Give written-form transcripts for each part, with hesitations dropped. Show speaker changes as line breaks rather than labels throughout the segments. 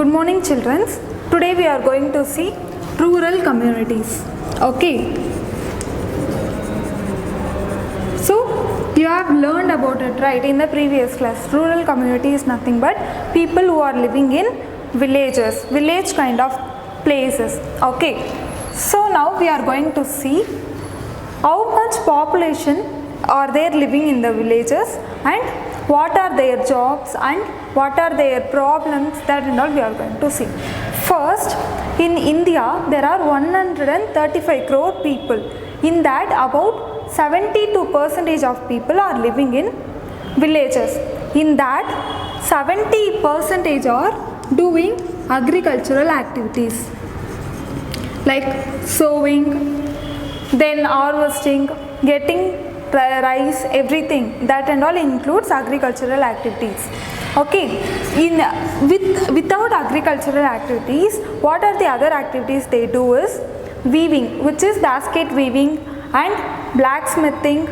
Good morning, children. Today we are going to see rural communities. Okay. So you have learned about it, right, in the previous class. Rural community is nothing but people who are living in villages, village kind of places. Okay. So now we are going to see how much population are there living in the villages and what are their jobs and what are their problems, that and all we are going to see. First, in India there are 135 crore people. In that about 72% of people are living in villages. In that 70% are doing agricultural activities like sowing, then harvesting, getting rice, everything, that and all includes agricultural activities. Okay, without agricultural activities, what are the other activities they do is weaving, which is basket weaving, and blacksmithing.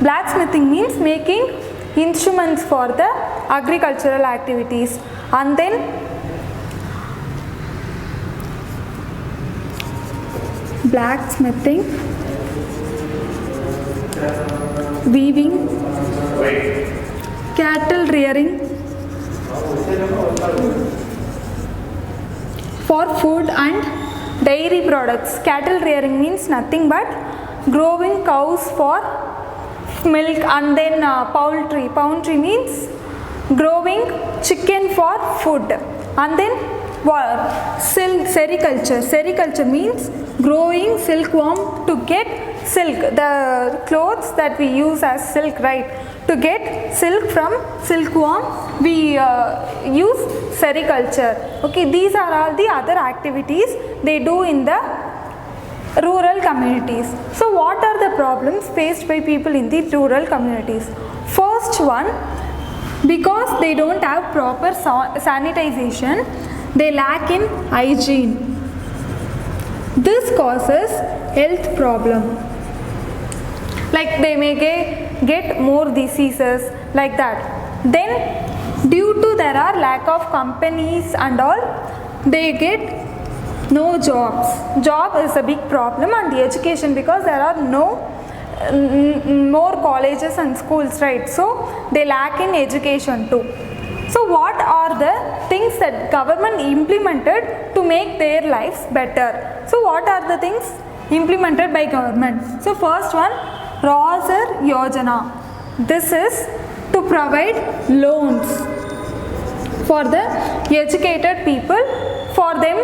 Blacksmithing means making instruments for the agricultural activities, and then blacksmithing, weaving, cattle rearing for food and dairy products. Cattle rearing means nothing but growing cows for milk, and then poultry. Poultry means growing chicken for food, and then sericulture. Sericulture means growing silkworm to get silk, the clothes that we use as silk, right? To get silk from silkworm we use sericulture. Okay, these are all the other activities they do in the rural communities. So what are the problems faced by people in the rural communities? First one, because they don't have proper sanitization, they lack in hygiene. This causes health problem. Like they may get more diseases like that. Then due to there are lack of companies and all, they get no jobs. Job is a big problem, and the education, because there are no more colleges and schools, right? So they lack in education too. So what are the things that government implemented to make their lives better? So what are the things implemented by government? So first one, Rosar Yojana. This is to provide loans for the educated people, for them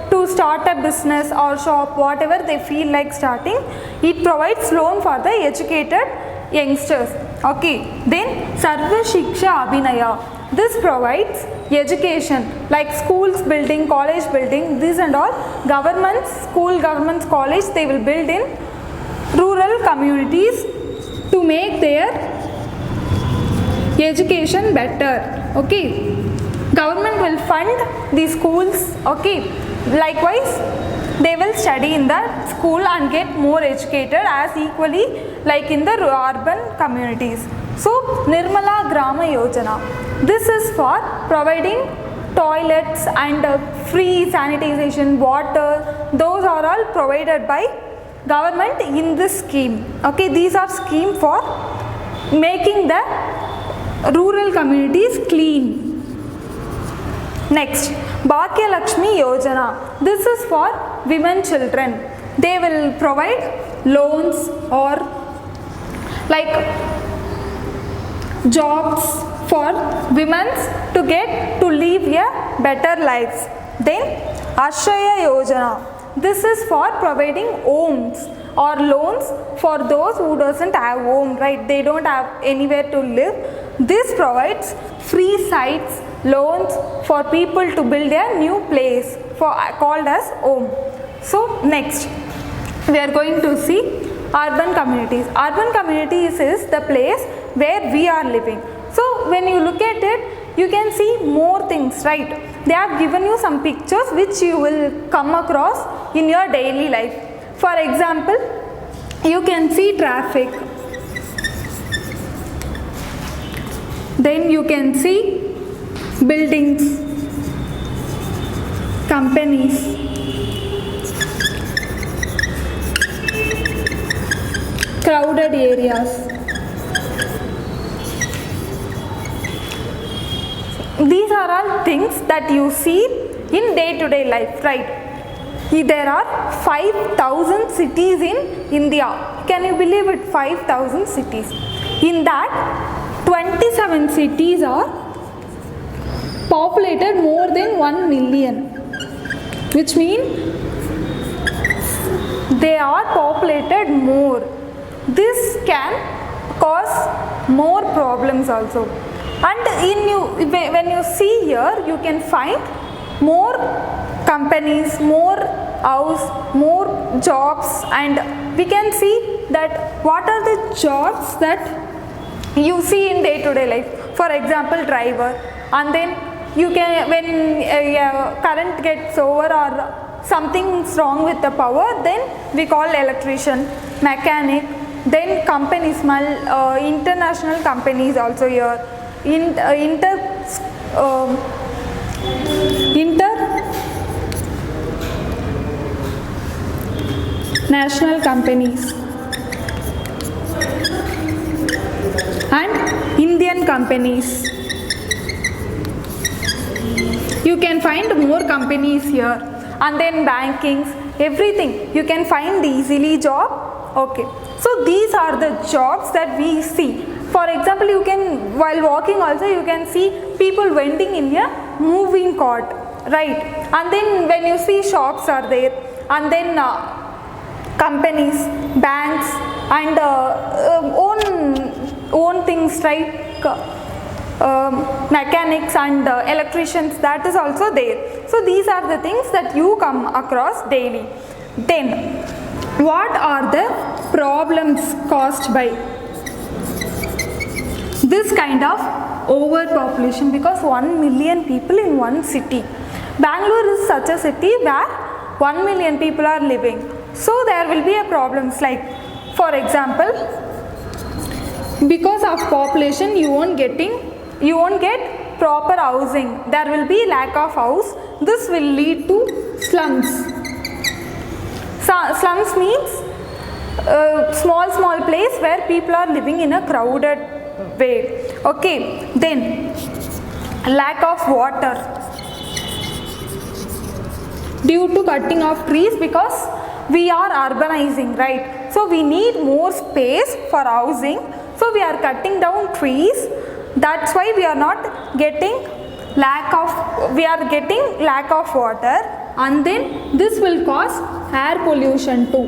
to start a business or shop, whatever they feel like starting. It provides loan for the educated youngsters. Okay. Then Sarva Shiksha Abhinaya. This provides education like schools building, college building, this and all. Governments, school, governments, college, they will build in rural communities to make their education better. Okay. Government will fund the schools. Okay. Likewise, they will study in the school and get more educated as equally like in the urban communities. So Nirmala Grama Yojana. This is for providing toilets and free sanitization, water. Those are all provided by government in this scheme. Okay, these are scheme for making the rural communities clean. Next, Bhagya Lakshmi Yojana. This is for women children. They will provide loans or like jobs for women to live a better lives. Then Ashraya Yojana. This is for providing homes or loans for those who doesn't have home, right? They don't have anywhere to live. This provides free sites, loans for people to build a new place called as home. So next, we are going to see urban communities. Urban communities is the place where we are living. So when you look at it, you can see more things, right? They have given you some pictures which you will come across in your daily life. For example, you can see traffic. Then you can see buildings. companies, crowded areas. These are all things that you see in day-to-day life, right? There are 5,000 cities in India. Can you believe it? 5,000 cities. In that, 27 cities are populated more than 1 million, which means they are populated more. This can cause more problems also. And when you see here, you can find more companies, more house, more jobs, and we can see that what are the jobs that you see in day-to-day life. For example, driver, and then you can, when current gets over or something's wrong with the power, then we call electrician, mechanic, then companies, international companies also here, international companies and Indian companies. You can find more companies here, and then bankings, everything you can find easily job. Okay, so these are the jobs that we see. For example, you can, while walking also, you can see people vending in a moving cart, right? And then when you see shops are there, and then companies, banks, and own things, right? Mechanics and electricians, that is also there. So these are the things that you come across daily. Then what are the problems caused by this kind of overpopulation? Because 1 million people in one city. Bangalore is such a city where 1 million people are living. So there will be a problems like, for example, because of population you won't get proper housing. There will be lack of house. This will lead to slums. Slums means small place where people are living in a crowded way. Okay, then lack of water due to cutting of trees, because we are urbanizing, right? So we need more space for housing, so we are cutting down trees. That's why we are not getting lack of water, and then this will cause air pollution too.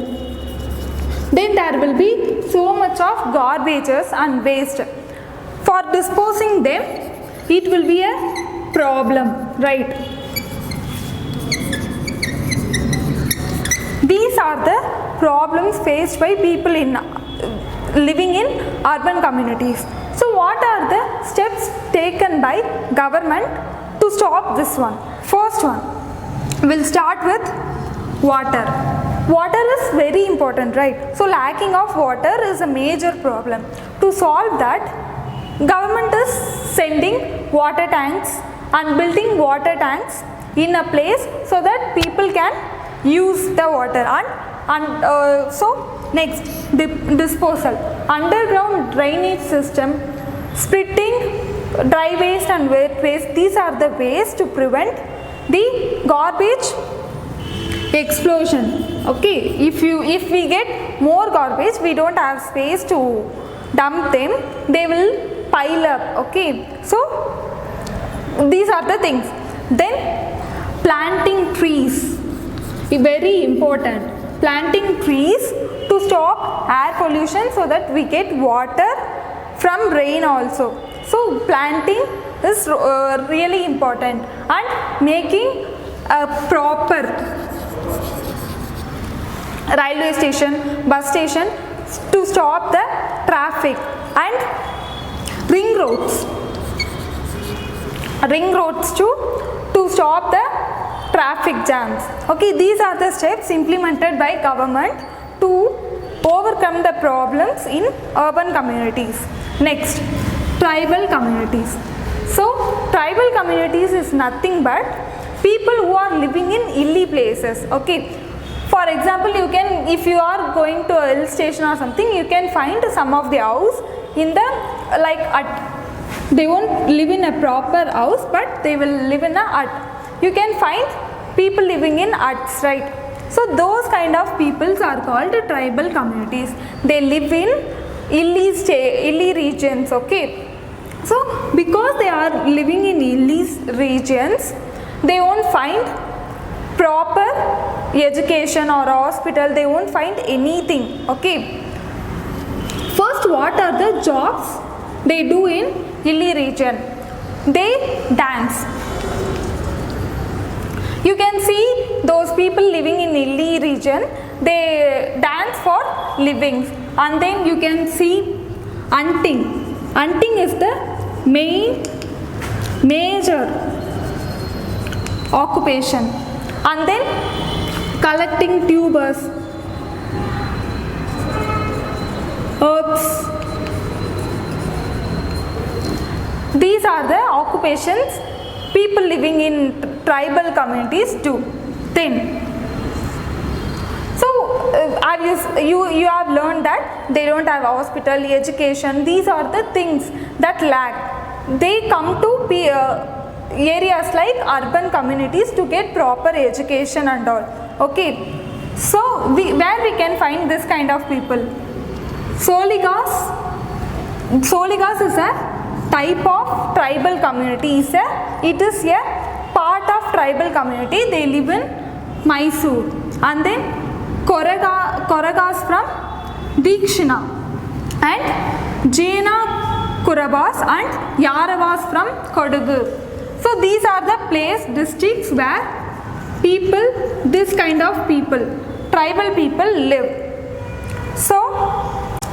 Then there will be so much of garbages and waste. For disposing them, it will be a problem, right? These are the problems faced by people in living in urban communities. So what are the steps taken by government to stop this one? First one, we'll start with water. Water is very important, right? So lacking of water is a major problem. To solve that, government is sending water tanks and building water tanks in a place so that people can use the water. And so next, disposal, underground drainage system, splitting dry waste and wet waste. These are the ways to prevent the garbage explosion. Okay, if we get more garbage, we don't have space to dump them, they will pile up. Okay, so these are the things. Then planting trees, very important. Planting trees to stop air pollution so that we get water from rain also. So planting is really important, and making a proper railway station, bus station to stop the traffic, and ring roads to stop the traffic jams. Okay, these are the steps implemented by government to overcome the problems in urban communities. Next, tribal communities. So tribal communities is nothing but people people who are living in hilly places. Okay, for example, you can, if you are going to a hill station or something, you can find some of the house in the like hut. They won't live in a proper house, but they will live in a hut. You can find people living in huts, right? So those kind of peoples are called tribal communities. They live in hilly regions. Okay, so because they are living in hilly regions, they won't find proper education or hospital. They won't find anything. Okay, first, what are the jobs they do in hilly region? They dance. You can see those people living in hilly region, they dance for living. And then you can see hunting. Hunting is the major occupation. And then collecting tubers, herbs. These are the occupations people living in tribal communities do. Then, so you have learned that they don't have hospital, education. These are the things that lack. They come to areas like urban communities to get proper education and all. Okay, so where we can find this kind of people? Soligas is a type of tribal community. It is a part of tribal community. They live in Mysore. And then Koragas from Dakshina, and Jaina Kurabas and Yaravas from Kodagu. So these are the districts where this kind of people, tribal people live. So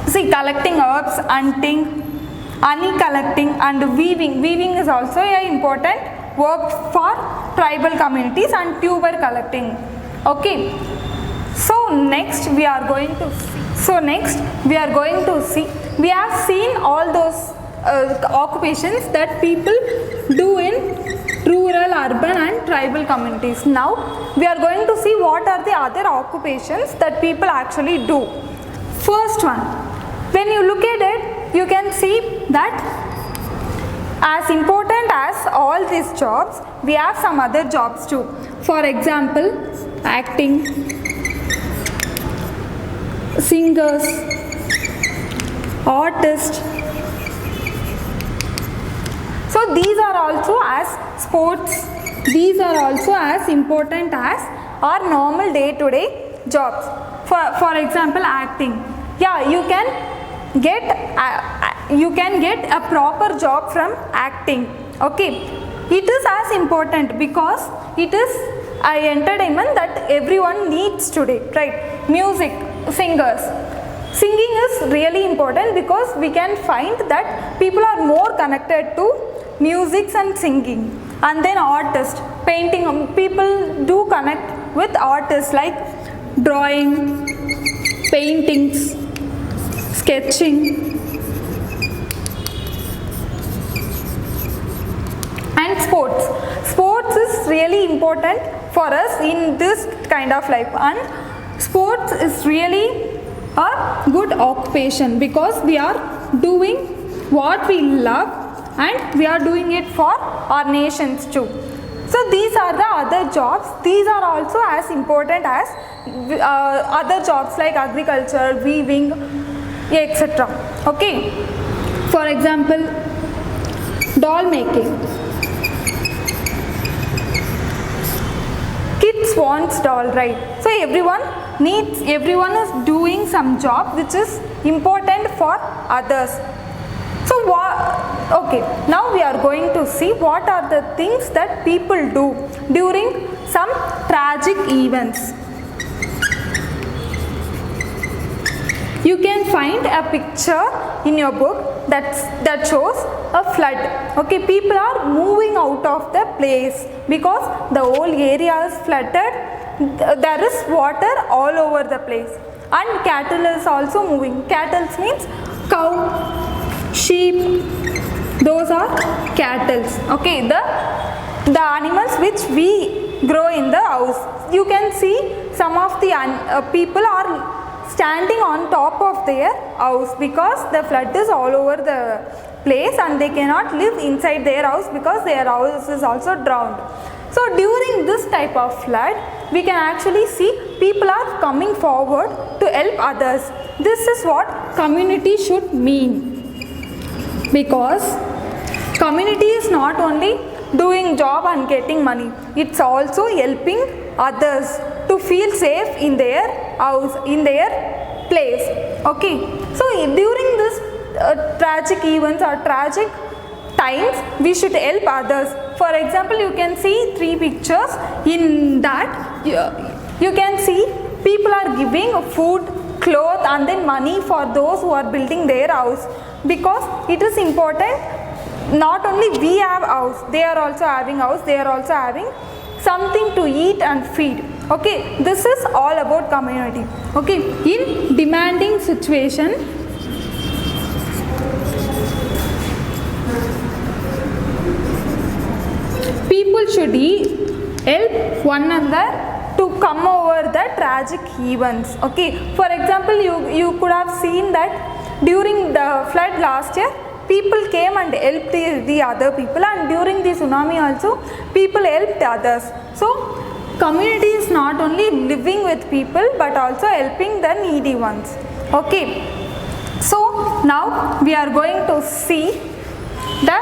see, collecting herbs, hunting, honey collecting and weaving. Weaving is also an important work for tribal communities, and tuber collecting. Okay. So next we are going to see. We have seen all those occupations that people do in rural, urban and tribal communities. Now we are going to see what are the other occupations that people actually do. First one, when you look at it, you can see that as important as all these jobs, we have some other jobs too. For example, acting, singers, artists. So these are also as sports. These are also as important as our normal day-to-day jobs. For example, acting. Yeah, you can get a proper job from acting. Okay, it is as important because it is an entertainment that everyone needs today, right? Music, singers. Singing is really important because we can find that people are more connected to music and singing. And then artists, painting. People do connect with artists like drawing, paintings, sketching. And sports. Sports is really important for us in this kind of life, and sports is really a good occupation because we are doing what we love and we are doing it for our nations too. So these are the other jobs. These are also as important as other jobs like agriculture, weaving, etc. Okay. For example, doll making. Kids wants doll, right? So everyone is doing some job which is important for others. So okay, now we are going to see what are the things that people do during some tragic events. You can find a picture in your book that shows a flood. Okay, people are moving out of the place because the whole area is flooded. There is water all over the place, and cattle is also moving. Cattle means cow, sheep. Those are cattle. Okay, the animals which we grow in the house. You can see some of the people are standing on top of their house because the flood is all over the place and they cannot live inside their house because their house is also drowned. So during this type of flood, we can actually see people are coming forward to help others. This is what community should mean, because community is not only doing job and getting money, it's also helping others to feel safe in their house, in their place. Okay, so during this tragic events or tragic times, we should help others. For example, you can see 3 pictures. In that you can see people are giving food, cloth and then money for those who are building their house, because it is important. Not only we have house, they are also having house, they are also having something to eat and feed. Okay, this is all about community. Okay, in demanding situation, people should help one another to come over the tragic events. Okay, for example, you could have seen that during the flood last year, people came and helped the other people, and during the tsunami also people helped others. So community is not only living with people but also helping the needy ones. Okay, so now we are going to see the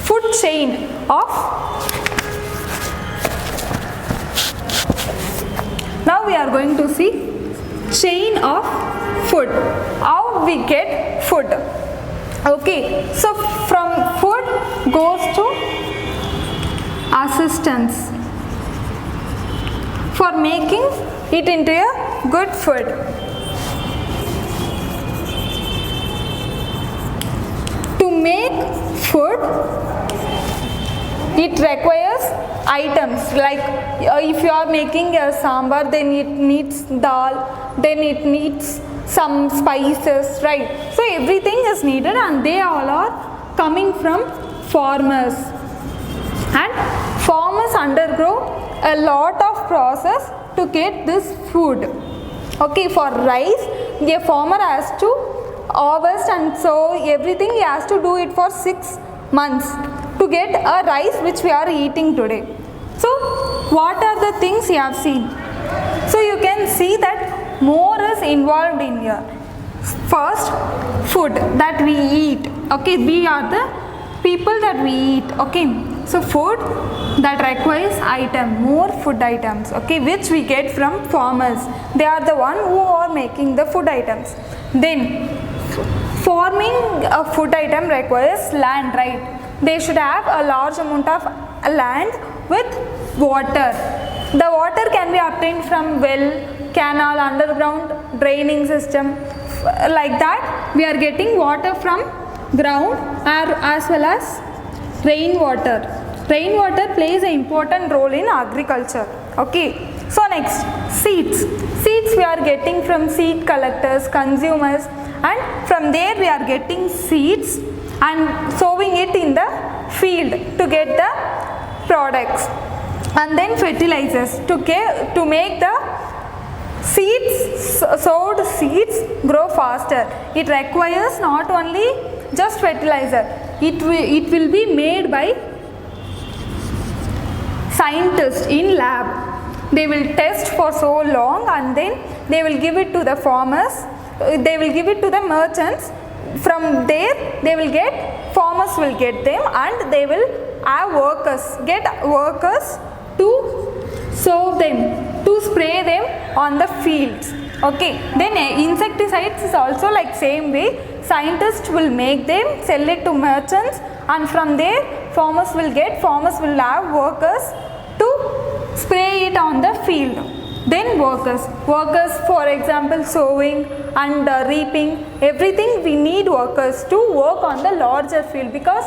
food chain of, now we are going to see chain of food, how we get food. Okay, so from food goes to assistance for making it into a good food. To make food, it requires items like if you are making a sambar, then it needs dal, then it needs some spices, right? So everything is needed, and they all are coming from farmers, and farmers undergo a lot of process to get this food. Okay, for rice, a farmer has to harvest and sow everything, he has to do it for 6 months to get a rice which we are eating today. So what are the things you have seen? So you can see that more is involved in here. First, food that we eat. Okay, we are the people that we eat. Okay, so food that requires more food items. Okay, which we get from farmers. They are the one who are making the food items. Then farming a food item requires land, right? They should have a large amount of land with water. The water can be obtained from well, canal, underground draining system. Like that, we are getting water from ground as well as rainwater. Rainwater plays an important role in agriculture. Okay, so next, seeds. Seeds we are getting from seed collectors, consumers, and from there we are getting seeds and sowing it in the field to get the products. And then fertilizers to make the sowed seeds grow faster. It requires not only just fertilizer, it will be made by scientists in lab. They will test for so long and then they will give it to the farmers, they will give it to the merchants. From there farmers will get them, and they will have get workers to sow them, to spray them on the fields. Okay, then insecticides is also like same way. Scientists will make them, sell it to merchants, and from there farmers will have workers to spray it on the field. Then workers for example sowing and reaping, everything we need workers to work on the larger field, because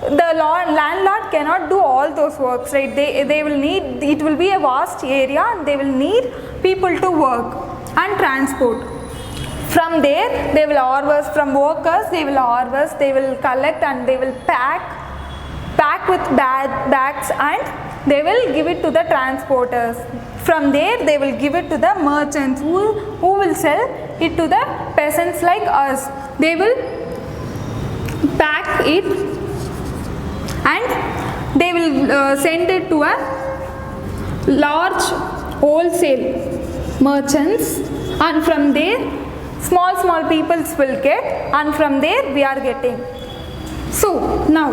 the landlord cannot do all those works, right? They will need, it will be a vast area and they will need people to work and transport. From there they will harvest, from workers they will harvest, they will collect and they will pack with bags and they will give it to the transporters. From there they will give it to the merchants who will sell it to the peasants like us. They will pack it and they will send it to a large wholesale merchants, and from there small peoples will get, and from there we are getting. So now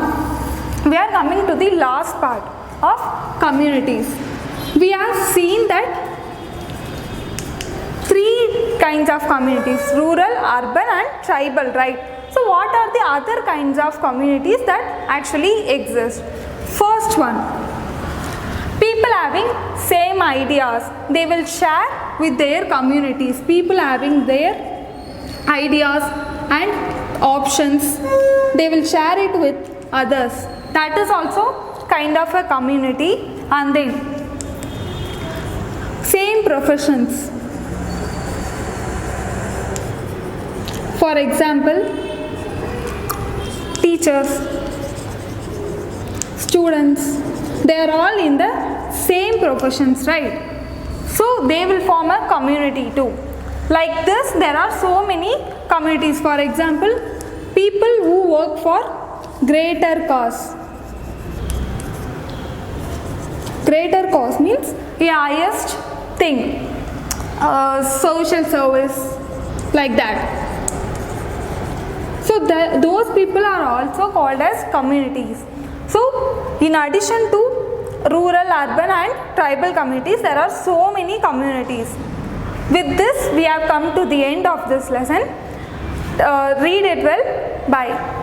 we are coming to the last part of communities. We have seen that three kinds of communities: rural, urban and tribal, right? So what are the other kinds of communities that actually exist? First one, people having same ideas, they will share with their communities. People having their ideas and options, they will share it with others. That is also kind of a community. And then same professions. For example, teachers, students, they are all in the same professions, right? So they will form a community too. Like this, there are so many communities. For example, people who work for greater cause. Greater cause means the highest thing, social service, like that. So those people are also called as communities. So in addition to rural, urban and tribal communities, there are so many communities. With this, we have come to the end of this lesson. Read it well. Bye.